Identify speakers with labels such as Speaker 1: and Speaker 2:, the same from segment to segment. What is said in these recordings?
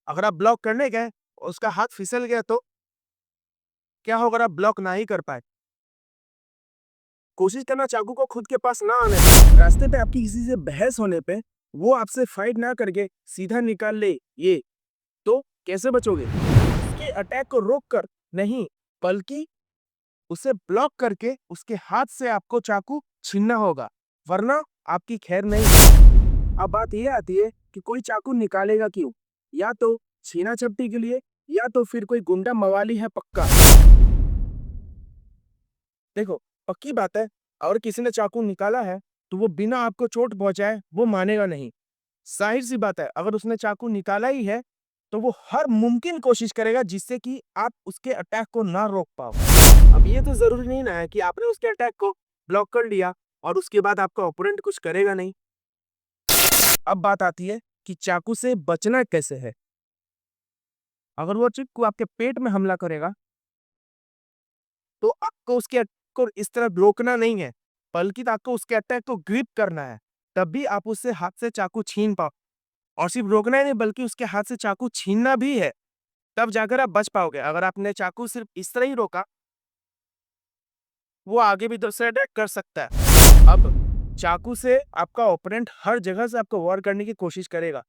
Speaker 1: अगर आप ब्लॉक करने गए, उसका हाथ फिसल गया तो क्या होगा? अगर आप ब्लॉक ना ही कर पाए, कोशिश करना चाकू को खुद के पास ना आने दें। रास्ते पे आपकी किसी से बहस होने पे वो आपसे फाइट ना करके सीधा निकाल ले ये, तो कैसे बचोगे? उसके अटैक को रोक कर नहीं, बल्कि उसे ब्लॉक करके उसके हाथ से आपको चाकू छीनना होगा, वरना आपकी खैर नहीं। अब बात ये आती है कि कोई चाकू निकालेगा क्यों? या तो छीना झपटी के लिए, या तो फिर कोई गुंडा मवाली है पक्का। देखो, पक्की बात है, अगर किसी ने चाकू निकाला है, तो वो बिना आपको चोट पहुँचाए वो मानेगा नहीं। ज़ाहिर-सी बात है, अगर उसने चाकू निकाला ही है, तो वो हर मुमकिन कोशिश करेगा जिससे कि आप उसके अटैक को ना रोक पाओ। अब ये तो ज़रूरी नहीं ना है कि आपने उसके अटैक को ब्लॉक कर लिया और उसके बाद आपका ओपोनेंट कुछ करेगा नहीं। अब बात आती है कि चाकू से बचना कैसे है? अगर वो चाकू आपके पेट में हमला करेगा, तो आपको उसके अटैक को इस तरह रोकना नहीं है, बल्कि आपको उसके अटैक को ग्रिप करना है। तब भी आप उससे हाथ से चाकू छीन पाओ, और सिर्फ रोकना ही नहीं बल्कि उसके हाथ से चाकू छीनना भी है, तब जाकर आप बच पाओगे। अगर आपने चाकू सिर्फ इस तरह ही रोका, वो आगे भी दूसरा अटैक कर सकता है। अब चाकू से आपका ओपोनेंट हर जगह से आपको वार करने की कोशिश करेगा।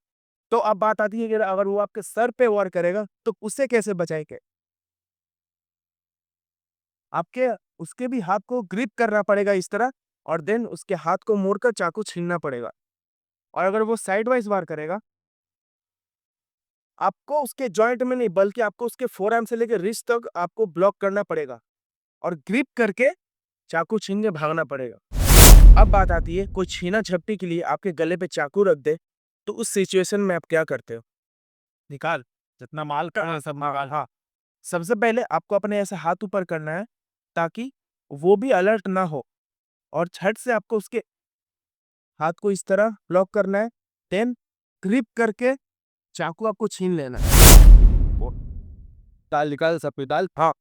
Speaker 1: तो अब बात आती है कि अगर वो आपके सर पे वार करेगा, तो उससे कैसे बचाएँगे? आपके उसके भी हाथ को ग्रिप करना पड़ेगा इस तरह, और देन उसके हाथ को मोड़कर चाकू छीनना पड़ेगा। और अगर वो साइड वाइज़ वार करेगा, आपको उसके जॉइंट में नहीं बल्कि आपको उसके फोरआर्म से लेके रिस्ट तक आपको ब्लॉक करना पड़ेगा, और ग्रिप करके चाकू छीन के भागना पड़ेगा। अब बात आती है, कोई छीना-झपटी के लिए आपके गले पे चाकू रख दे, तो उस सिचुएशन में आप क्या करते हो? निकाल, जितना माल का सब निकाल। हाँ, सबसे पहले आपको अपने ऐसे हाथ ऊपर करना है, ताकि वो भी अलर्ट ना हो, और झट से आपको उसके हाथ को इस तरह लॉक करना है, देन ग्रिप करके चाकू आपको छीन लेना है। वो दाल निकाल, सब पे दाल। हाँ,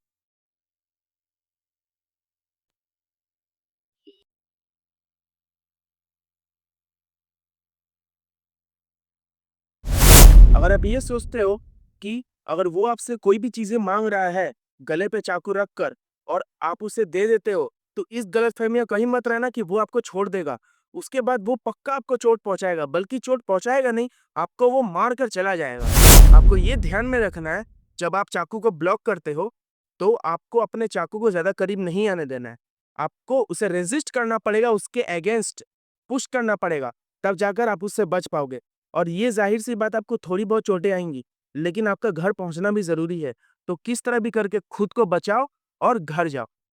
Speaker 1: अगर आप ये सोचते हो कि अगर वो आपसे कोई भी चीज़ें माँग रहा है, गले पे चाकू रख कर, और आप उसे दे देते हो, तो इस गलतफ़हमी में कहीं मत रहना कि वो आपको छोड़ देगा। उसके बाद वो पक्का आपको चोट पहुँचाएगा, बल्कि चोट पहुँचाएगा नहीं, आपको वो मार कर चला जाएगा। आपको ये ध्यान में रखना है, जब आप चाकू को ब्लॉक करते हो, तो आपको अपने चाकू को ज़्यादा करीब नहीं आने देना है। आपको उसे रेज़िस्ट करना पड़ेगा, उसके अगेंस्ट पुश करना पड़ेगा, तब जाकर आप उससे बच पाओगे। और ये ज़ाहिर-सी बात, आपको थोड़ी बहुत चोटें आएँगी, लेकिन आपका घर पहुँचना भी ज़रूरी है। तो किस तरह भी करके खुद को बचाओ और घर जाओ।